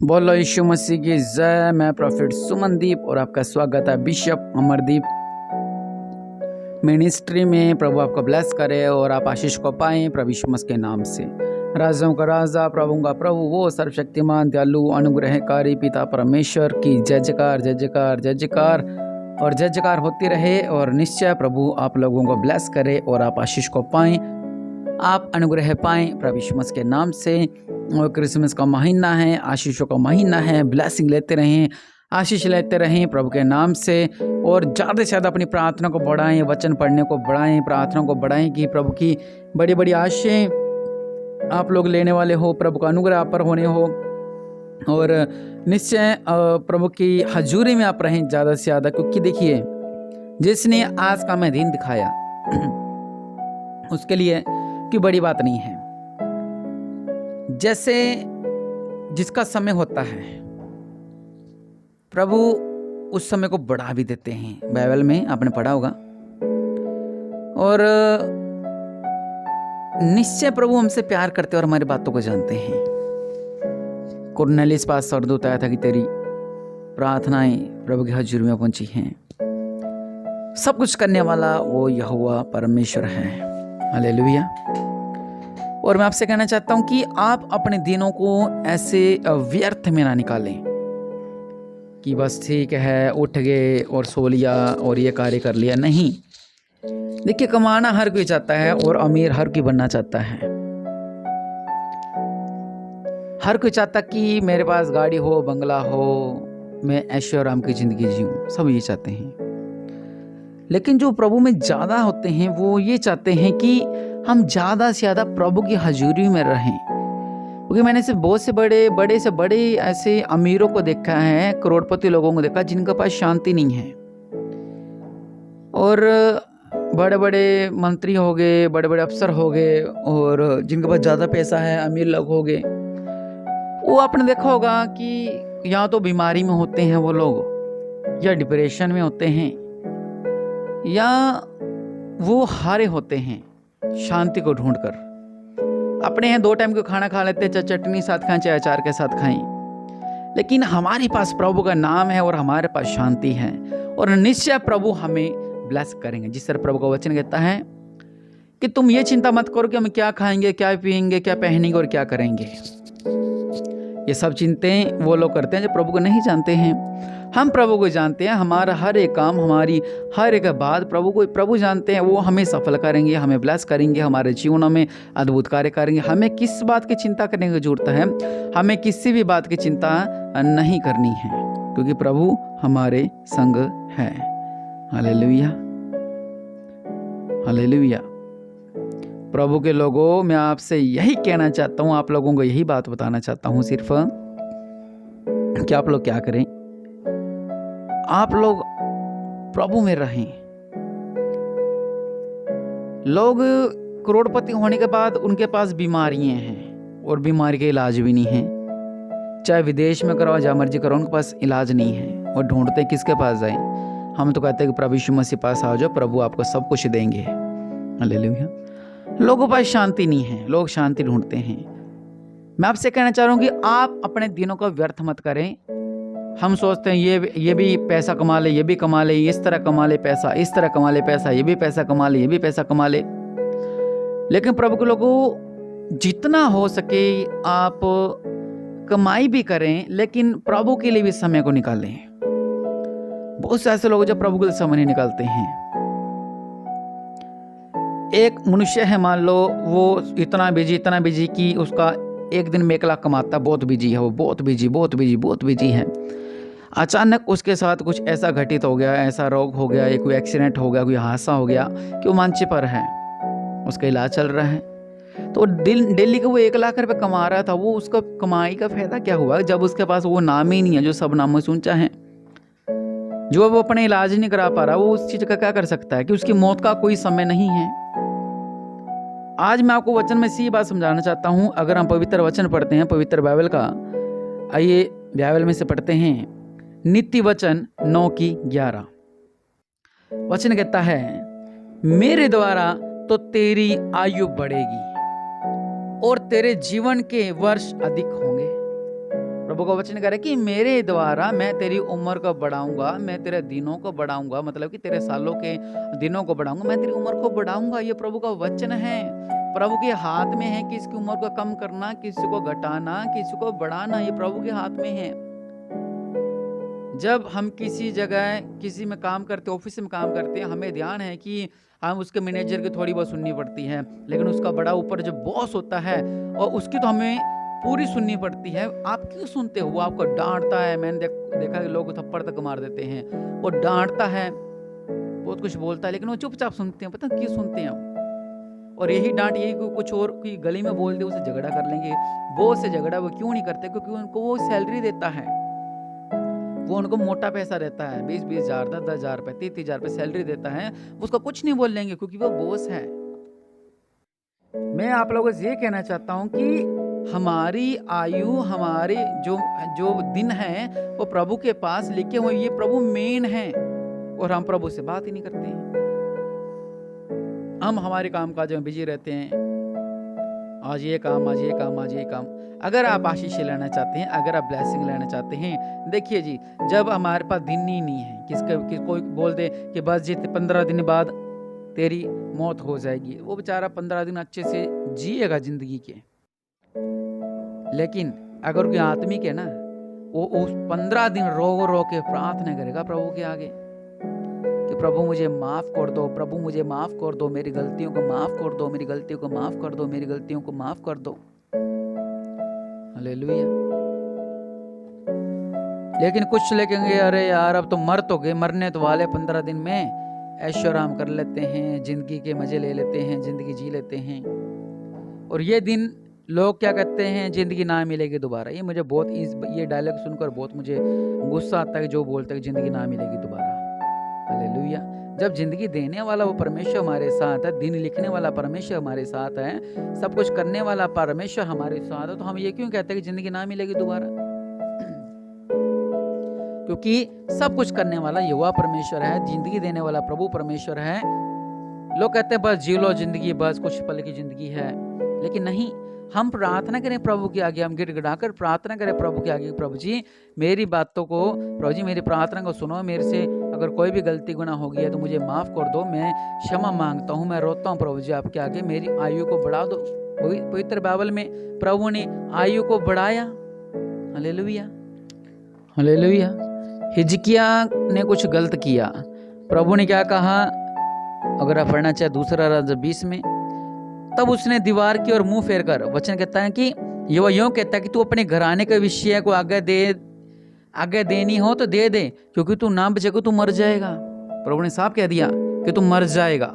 बोलो यीशु मसीह की जय। मैं प्रॉफिट सुमनदीप और आपका स्वागत है बिशप अमरदीप मिनिस्ट्री में। प्रभु आपको ब्लेस करे और आप आशीष को पाएं प्रभु यीशु मसीह के नाम से। राजाओं का राजा, प्रभु का प्रभु, वो सर्वशक्तिमान दयालु अनुग्रहकारी पिता परमेश्वर की जय जयकार, जय जयकार, जय जयकार और जय जयकार होती रहे। और निश्चय प्रभु आप लोगों को ब्लेस करे और आप आशीष को पाएं, आप अनुग्रह पाएं प्रभु यीशु मसीह के नाम से। और क्रिसमस का महीना है, आशीषों का महीना है। ब्लेसिंग लेते रहें, आशीष लेते रहें प्रभु के नाम से। और ज़्यादा से ज़्यादा अपनी प्रार्थना को बढ़ाएं, वचन पढ़ने को बढ़ाएं, प्रार्थना को बढ़ाएं कि प्रभु की बड़ी बड़ी आशीष आप लोग लेने वाले हो, प्रभु का अनुग्रह आप पर होने हो। और निश्चय प्रभु की हजूरी में आप रहें ज़्यादा से ज़्यादा, क्योंकि देखिए जिसने आज का मैं दिन दिखाया उसके लिए कोई बड़ी बात नहीं है। जैसे जिसका समय होता है प्रभु उस समय को बढ़ा भी देते हैं। बाइबल में आपने पढ़ा होगा। और निश्चय प्रभु हमसे प्यार करते और हमारी बातों को जानते हैं। कुरनेलियुस पास स्वर्गदूत आया था कि तेरी प्रार्थनाएं प्रभु की हजूरी में पहुंची हैं। सब कुछ करने वाला वो यहोवा परमेश्वर है। हालेलुया। और मैं आपसे कहना चाहता हूं कि आप अपने दिनों को ऐसे व्यर्थ में ना निकालें कि बस ठीक है उठ गए और सो लिया और ये कार्य कर लिया। नहीं, देखिए कमाना हर कोई चाहता है और अमीर हर कोई बनना चाहता है। हर कोई चाहता कि मेरे पास गाड़ी हो, बंगला हो, मैं ऐशो आराम की जिंदगी जीऊं। सब ये चाहते हैं। लेकिन जो प्रभु में ज़्यादा होते हैं वो ये चाहते हैं कि हम ज़्यादा से ज़्यादा प्रभु की हजूरी में रहें। क्योंकि मैंने से बहुत से बड़े से बड़े ऐसे अमीरों को देखा है, करोड़पति लोगों को देखा जिनके पास शांति नहीं है। और बड़े बड़े मंत्री हो गए, बड़े बड़े अफसर हो गए, और जिनके पास ज़्यादा पैसा है, अमीर लोग हो गए, वो आपने देखा होगा कि या तो बीमारी में होते हैं वो लोग, या डिप्रेशन में होते हैं, या वो हारे होते हैं शांति को ढूंढकर। अपने यहाँ 2 टाइम को खाना खा लेते, चाहे चटनी साथ खाएं चाहे अचार के साथ खाएं। लेकिन हमारे पास प्रभु का नाम है और हमारे पास शांति है। और निश्चय प्रभु हमें ब्लेस करेंगे। जिस तरह प्रभु का वचन कहता है कि तुम ये चिंता मत करो कि हम क्या खाएंगे, क्या पिएंगे, क्या पहनेंगे और क्या करेंगे। ये सब चिंताएं वो लोग करते हैं जो प्रभु को नहीं जानते हैं। हम प्रभु को जानते हैं। हमारा हर एक काम, हमारी हर एक बात प्रभु जानते हैं। वो हमें सफल करेंगे, हमें ब्लेस करेंगे, हमारे जीवनों में अद्भुत कार्य करेंगे। हमें किस बात की चिंता करने की जरूरत है? हमें किसी भी बात की चिंता नहीं करनी है, क्योंकि प्रभु हमारे संग है। Hallelujah, hallelujah. प्रभु के लोगों, मैं आपसे यही कहना चाहता हूँ, आप लोगों को यही बात बताना चाहता हूँ सिर्फ कि आप लोग क्या करें, आप लोग प्रभु में रहें। लोग करोड़पति होने के बाद उनके पास बीमारियां हैं और बीमारी के इलाज भी नहीं है। चाहे विदेश में कराओ, जहाँ मर्जी कराओ, उनके पास इलाज नहीं है। और ढूंढते किसके पास जाएं? हम तो कहते हैं कि प्रभु यीशु मसीह पास आ जाओ, प्रभु आपको सब कुछ देंगे। हालेलुया। लोगों के पास शांति नहीं है, लोग शांति ढूंढते हैं। मैं आपसे कहना चाह रहा हूँ कि आप अपने दिनों को व्यर्थ मत करें। हम सोचते हैं ये भी पैसा कमा ले, ये भी कमा ले, इस तरह कमा ले पैसा, इस तरह कमा ले पैसा, ये भी पैसा कमा ले, ये भी पैसा कमा ले। लेकिन प्रभु के लोगों, जितना हो सके आप कमाई भी करें, लेकिन प्रभु के लिए भी समय को निकालें। बहुत से ऐसे लोग जो प्रभु के लिए समय नहीं निकालते हैं। एक मनुष्य है, मान लो वो इतना बिजी कि उसका एक दिन में 1 लाख कमाता, बहुत बिजी है वो, बहुत बिजी है। अचानक उसके साथ कुछ ऐसा घटित हो गया, ऐसा रोग हो गया, या कोई एक्सीडेंट हो गया, कोई हादसा हो गया कि वो मंचे पर है, उसका इलाज चल रहा है। तो डेली का वो 1 लाख रुपए कमा रहा था, वो उसका कमाई का फायदा क्या हुआ जब उसके पास वो नाम ही नहीं है जो सब नामों से ऊंचा है। जो वो अपने इलाज नहीं करा पा रहा, वो उस चीज का क्या कर सकता है कि उसकी मौत का कोई समय नहीं है। आज मैं आपको वचन में सी बात समझाना चाहता हूं। अगर हम पवित्र वचन पढ़ते हैं, पवित्र बाइबल का, आइए बाइबल में से पढ़ते हैं नीति वचन 9:11। वचन कहता है, मेरे द्वारा तो तेरी आयु बढ़ेगी और तेरे जीवन के वर्ष अधिक होंगे। प्रभु का वचन कह रहा है कि मेरे द्वारा मैं तेरी उम्र को बढ़ाऊंगा, मैं तेरे दिनों को बढ़ाऊंगा, मतलब कि तेरे सालों के दिनों को बढ़ाऊंगा, मैं तेरी उम्र को बढ़ाऊंगा। ये प्रभु का वचन है। प्रभु के हाथ में है कि इसकी उम्र को कम करना, किसी को घटाना, किसी को बढ़ाना, ये प्रभु के हाथ में है। जब हम किसी जगह किसी में काम करते, ऑफिस में काम करते हैं, हमें ध्यान है कि हम उसके मैनेजर की थोड़ी बहुत सुननी पड़ती है, लेकिन उसका बड़ा ऊपर जो बॉस होता है और उसकी तो हमें पूरी सुननी पड़ती है। आप क्यों सुनते हो? वो आपको डांटता है। मैंने देखा कि लोग थप्पड़ तक मार देते हैं। वो डांटता है, बहुत कुछ बोलता है, लेकिन वो चुपचाप सुनते हैं। पता क्यों सुनते हैं? और यही डांट, यही कुछ और कोई गली में बोल दे उसे झगड़ा कर लेंगे। बॉस से झगड़ा वो क्यों नहीं करते? क्योंकि उनको वो सैलरी देता है, वो उनको मोटा पैसा रहता है, 20-20 हजार, 10-10 हजार रुपए, 30-30 हजार रुपए सैलरी देता है। उसको कुछ नहीं बोल लेंगे क्योंकि वो बॉस है। मैं आप लोगों से ये कहना चाहता हूँ कि हमारी आयु, हमारे जो जो दिन है वो प्रभु के पास लिखे हुए, ये प्रभु मेन है, और हम प्रभु से बात ही नहीं करते हैं। हम हमारे काम काज में बिजी रहते हैं। आज ये काम, आज ये काम, आज ये काम। अगर आप आशीष लेना चाहते हैं, अगर आप ब्लेसिंग लेना चाहते हैं, देखिए जी, जब हमारे पास दिन ही नहीं है, कोई बोल दे कि बस जी 15 दिन बाद तेरी मौत हो जाएगी, वो बेचारा 15 दिन अच्छे से जिएगा जिंदगी के। लेकिन अगर कोई आत्मिक है ना, वो उस 15 दिन रो के प्रार्थना करेगा प्रभु के आगे कि प्रभु मुझे माफ कर दो, प्रभु मुझे माफ कर दो, मेरी गलतियों को माफ कर दो, मेरी गलतियों को माफ कर दो, मेरी गलतियों को माफ कर दो। हालेलुया। लेकिन कुछ लेकेंगे, अरे यार अब तो मर तो गए, मरने तो वाले, 15 दिन में ऐशो आराम कर लेते हैं, जिंदगी के मजे ले लेते हैं, जिंदगी जी लेते हैं। और ये दिन लोग क्या कहते हैं, जिंदगी ना मिलेगी दोबारा। ये मुझे बहुत, ये डायलॉग सुनकर बहुत मुझे गुस्सा आता है, जो बोलते हैं जिंदगी ना मिलेगी दोबारा। हालेलुया। जब जिंदगी देने वाला वो परमेश्वर हमारे साथ है, दिन लिखने वाला परमेश्वर हमारे साथ है, सब कुछ करने वाला परमेश्वर हमारे साथ है, तो हम ये क्यों कहते हैं कि जिंदगी ना मिलेगी दोबारा? क्योंकि सब कुछ करने वाला यहोवा परमेश्वर है, जिंदगी देने वाला प्रभु परमेश्वर है। लोग कहते हैं बस जी लो जिंदगी, बस कुछ पल की जिंदगी है, लेकिन नहीं। हम प्रार्थना करें प्रभु के आगे, हम गिड़गिड़ाकर प्रार्थना करें प्रभु के आगे, प्रभु जी मेरी बातों को, प्रभु जी मेरी प्रार्थना को सुनो, मेरे से अगर कोई भी गलती गुनाह हो गई है तो मुझे माफ कर दो, मैं क्षमा मांगता हूँ, मैं रोता हूँ प्रभु जी आपके आगे, मेरी आयु को बढ़ा दो। पवित्र बाइबल में प्रभु ने आयु को बढ़ाया। Hallelujah, hallelujah. हिजकिया ने कुछ गलत किया, प्रभु ने क्या कहा, अगर आप पढ़ना चाहे दूसरा राजा 20 में, तब उसने दीवार की ओर मुंह फेर कर, वचन कहता है कि यहोवा यूं कहता है कि तू अपने घराने के विषय को आगे देनी हो तो दे दे, क्योंकि तू ना बचेगा तू मर जाएगा। प्रभु ने साफ कह दिया कि तू मर जाएगा।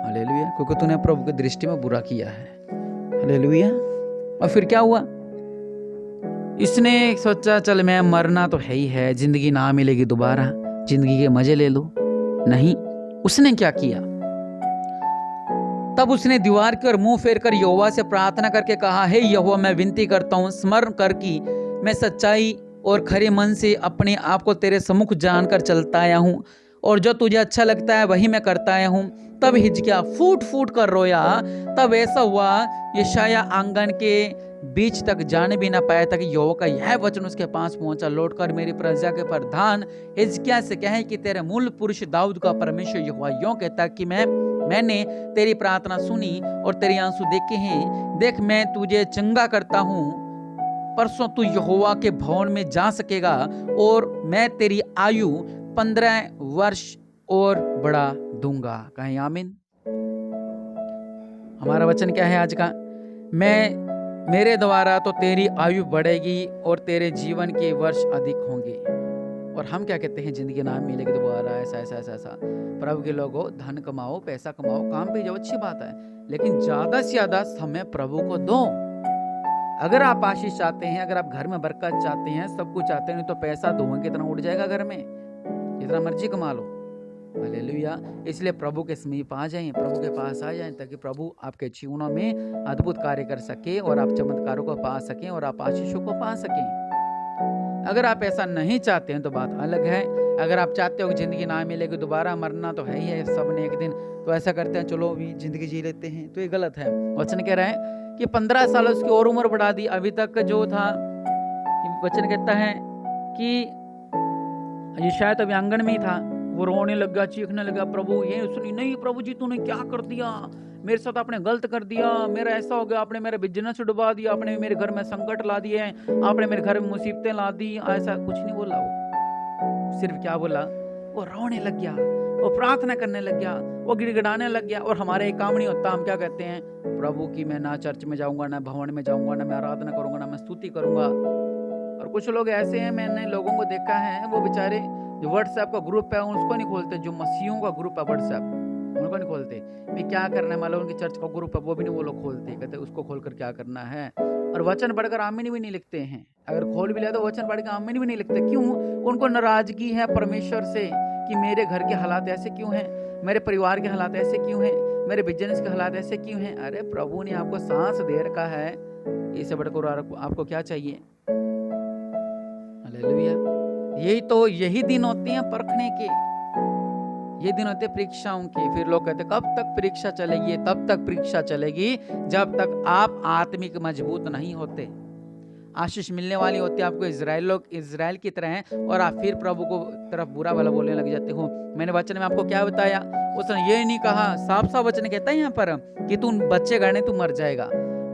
हालेलुया, क्योंकि तूने प्रभु की दृष्टि में बुरा किया है। हालेलुया। और फिर क्या हुआ? इसने सोचा चल मैं मरना तो है ही है, जिंदगी ना मिलेगी दोबारा, जिंदगी के मजे ले लो। नहीं, उसने क्या किया? तब उसने दीवार की ओर मुंह फेर कर यहोवा से प्रार्थना करके कहा, हे यहोवा मैं विनती करता हूँ, स्मरण कर कि मैं सच्चाई और खरे मन से अपने आप को तेरे सम्मुख जानकर चलता आया हूँ, और जो तुझे अच्छा लगता है वही मैं करता आया हूँ। तब हिजकिय्याह फूट फूट कर रोया। तब ऐसा हुआ यशायाह आंगन के बीच तक जाने भी ना पाया था कि यहोवा का यह वचन उसके पास पहुंचा। लौटकर मेरी प्रजा के प्रधान हिजकिय्याह से कहे कि तेरे मूल पुरुष दाऊद का परमेश्वर यहोवा यूं कहता कि मैंने तेरी प्रार्थना सुनी और तेरे आंसू देखे हैं। देख मैं तुझे चंगा करता हूँ, परसों तू यहोवा के भवन में जा सकेगा और मैं तेरी आयु 15 वर्ष और बढ़ा दूंगा। कहें आमीन। हमारा वचन क्या है आज का? मेरे द्वारा तो तेरी आयु बढ़ेगी और तेरे जीवन के वर्ष अधिक होंगे। और हम क्या कहते हैं, जिंदगी ना मिलेगी दोबारा, ऐसा ऐसा ऐसा ऐसा। प्रभु के लोगों, धन कमाओ, पैसा कमाओ, काम पे जाओ, अच्छी बात है, लेकिन ज्यादा से ज्यादा समय प्रभु को दो। अगर आप आशीष चाहते हैं, अगर आप घर में बरकत चाहते हैं, सब कुछ चाहते हैं, तो पैसा धुआं की तरह उड़ जाएगा घर में, जितना मर्जी कमा लो। हालेलुया। इसलिए प्रभु के समीप आ जाएं, प्रभु के पास आ जाएं, ताकि प्रभु आपके जीवनों में अद्भुत कार्य कर सके और आप चमत्कारों को पा सकें और आप आशीषों को पा सकें। अगर आप ऐसा नहीं चाहते हैं तो बात अलग है। अगर आप चाहते हो कि जिंदगी ना मिलेगी दोबारा, मरना तो है ही है, सब ने एक दिन, तो ऐसा करते हैं चलो अभी जिंदगी जी लेते हैं, तो ये गलत है। वचन कह रहा है कि 15 साल उसकी और उम्र बढ़ा दी। अभी तक जो था वचन कहता है कि ये शायद अभी आंगन में ही था, वो रोने लगा, चीखने लगा, प्रभु ये सुनी, नहीं प्रभु जी तूने क्या कर दिया, मेरे साथ आपने गलत कर दिया, मेरा ऐसा हो गया, आपने मेरा बिजनेस डुबा दिया, आपने मेरे घर में संकट ला दिए, आपने मेरे घर में मुसीबतें ला दी। ऐसा कुछ नहीं बोला, वो सिर्फ क्या बोला, वो रोने लग गया, वो प्रार्थना करने लग गया, वो गिड़गिड़ाने लग गया। और हमारे एक काम नहीं होता, हम क्या कहते हैं, प्रभु की मैं ना चर्च में जाऊंगा, ना भवन में जाऊंगा, ना मैं आराधना करूंगा, ना मैं स्तुति करूंगा। और कुछ लोग ऐसे हैं, मैंने लोगों को देखा है, वो बेचारे जो व्हाट्सएप का ग्रुप है उसको नहीं खोलते, जो मसीहों का ग्रुप है व्हाट्सएप उनको नहीं खोलते। मैं क्या करना है, मान लो उनकी चर्च का ग्रुप है वो भी नहीं वो लोग खोलते, कहते उसको खोलकर क्या करना है। और वचन पढ़कर आमीन भी नहीं लिखते हैं, अगर खोल भी लिया तो वचन पढ़कर आमीन भी नहीं लिखते। क्यों? उनको नाराजगी है परमेश्वर से कि मेरे घर के हालात ऐसे क्यों हैं, मेरे परिवार के हालात ऐसे क्यों हैं, मेरे बिजनेस के हालात ऐसे क्यों हैं। अरे प्रभु ने आपको सांस दे रखा है, इससे बढ़कर आपको क्या चाहिए। हालेलुया। यही दिन होते हैं परखने के, ये दिन होते परीक्षाओं के। फिर लोग कहते कब तक परीक्षा चलेगी, तब तक परीक्षा चलेगी जब तक आप आत्मिक मजबूत नहीं होते। आशीष मिलने वाली होती है आपको, इजराइल की तरह हैं, और आप फिर प्रभु को तरफ बुरा भला बोलने लग जाते हो। मैंने वचन में आपको क्या बताया, उसने ये नहीं कहा, साफ साफ वचन कहता है यहाँ पर कि तू बचेगा नहीं, तू मर जाएगा।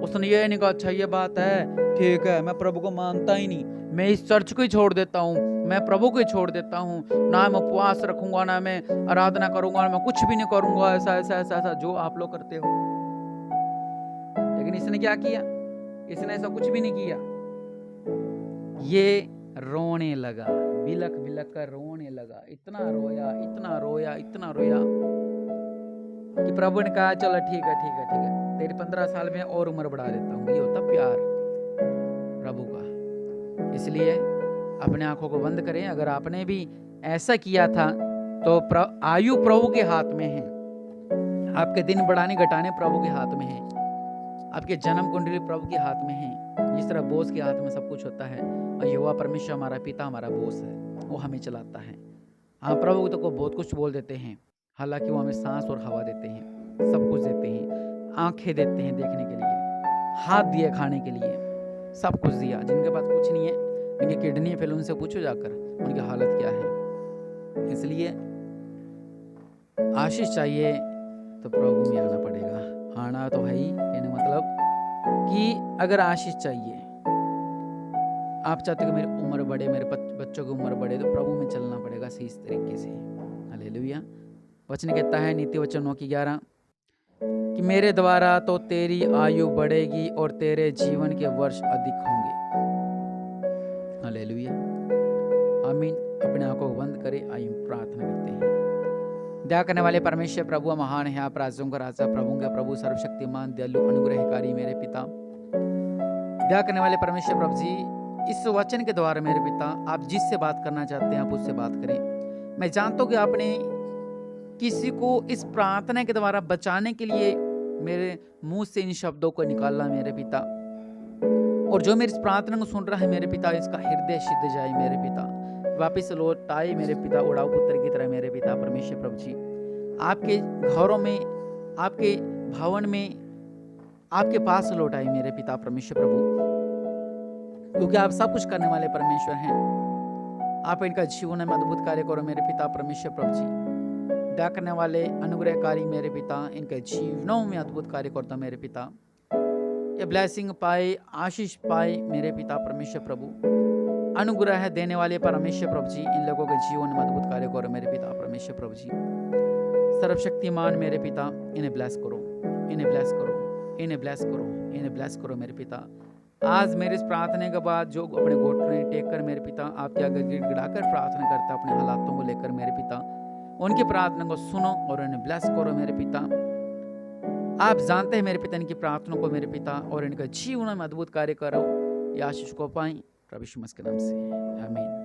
उसने ये नहीं कहा अच्छा ये बात है, ठीक है, मैं प्रभु को मानता ही नहीं, मैं इस चर्च को ही छोड़ देता हूँ, मैं प्रभु को ही छोड़ देता हूँ, ना मैं उपवास रखूंगा, ना मैं आराधना करूंगा, ना मैं कुछ भी नहीं करूंगा, ऐसा ऐसा ऐसा ऐसा जो आप लोग करते हो। लेकिन इसने क्या किया, इसने ऐसा कुछ भी नहीं किया। ये रोने लगा, बिलक बिलक कर रोने लगा, इतना रोया इतना रोया इतना रोया कि प्रभु ने कहा चलो ठीक है ठीक है ठीक है, तेरी 15 साल में और उम्र बढ़ा देता हूँ। ये होता प्यार प्रभु का। इसलिए अपने आंखों को बंद करें। अगर आपने भी ऐसा किया था तो आयु प्रभु के हाथ में है, आपके दिन बढ़ाने घटाने प्रभु के हाथ में है, आपके जन्म कुंडली प्रभु के हाथ में है। जिस तरह बोस के हाथ में सब कुछ होता है, और यहोवा परमेश्वर हमारा पिता हमारा बोस है, वो हमें चलाता है। हाँ, प्रभु तो को बहुत कुछ बोल देते हैं, हालांकि वो हमें सांस और हवा देते हैं, सब कुछ देते हैं, आंखें देते हैं देखने के लिए, हाथ दिए खाने के लिए, सब कुछ दिया। जिनके पास कुछ नहीं है, उनकी किडनी फेल, उनसे पूछो जाकर उनकी हालत क्या है। इसलिए आशीष चाहिए तो प्रभु में आना पड़ेगा। आना तो है ही, कहने मतलब कि अगर आशीष चाहिए, आप चाहते हो कि मेरी उम्र बढ़े, मेरे बच्चों की उम्र बढ़े, तो प्रभु में चलना पड़ेगा सही तरीके से। हालेलुया। वचन कहता है नीति वचन 9:11 कि मेरे द्वारा तो तेरी आयु बढ़ेगी और तेरे जीवन के वर्ष अधिक होंगे। हालेलुया, आमीन। अपने आंखों को बंद करें, आइए प्रार्थना करते हैं। दया करने वाले परमेश्वर प्रभु महान है, आप राजों का राजा, प्रभु का प्रभु, सर्वशक्तिमान, दयालु, अनुग्रहकारी मेरे पिता। दया करने वाले परमेश्वर प्रभु जी, इस वचन के द्वारा मेरे पिता आप जिससे बात करना चाहते हैं आप उससे बात करें। मैं जानता हूँ कि आपने किसी को इस प्रार्थना के द्वारा बचाने के लिए मेरे मुंह से इन शब्दों को निकालना मेरे पिता, और जो मेरी इस प्रार्थना को सुन रहा है मेरे पिता, इसका हृदय सिद्ध जाए मेरे पिता, वापिस लौट आए मेरे पिता, उड़ाऊ पुत्र की तरह मेरे पिता परमेश्वर प्रभु जी। आपके घरों में, आपके भवन में, आपके पास लौट आए मेरे पिता परमेश्वर प्रभु, क्योंकि आप सब कुछ करने वाले परमेश्वर हैं। आप इनका जीवन में अद्भुत कार्य करो मेरे पिता परमेश्वर प्रभु जी। दया करने वाले अनुग्रहकारी मेरे पिता, इनके जीवनों में अद्भुत कार्य करता मेरे पिता, ये ब्लेसिंग पाए, आशीष पाए मेरे पिता परमेश्वर प्रभु। अनुग्रह देने वाले परमेश्वर प्रभु जी, इन लोगों के जीवन में अद्भुत कार्य करो मेरे पिता परमेश्वर प्रभु जी। सर्वशक्तिमान मेरे पिता, इन्हें ब्लेस करो, इन्हें ब्लेस करो, इन्हें ब्लेस करो, इन्हें ब्लेस करो मेरे पिता। आज मेरे इस प्रार्थना के बाद जो अपने घुटने टेक कर मेरे पिता आपके आगे गिड़गिड़ाकर प्रार्थना करता अपने हालातों को लेकर मेरे पिता, उनकी प्रार्थना को सुनो और उन्हें ब्लेस करो मेरे पिता। आप जानते हैं मेरे पिता इनकी प्रार्थना को मेरे पिता, और इनका जीवन में अद्भुत कार्य करो, ये आशीष को पाएं प्रभु यीशु मसीह के नाम से, आमीन।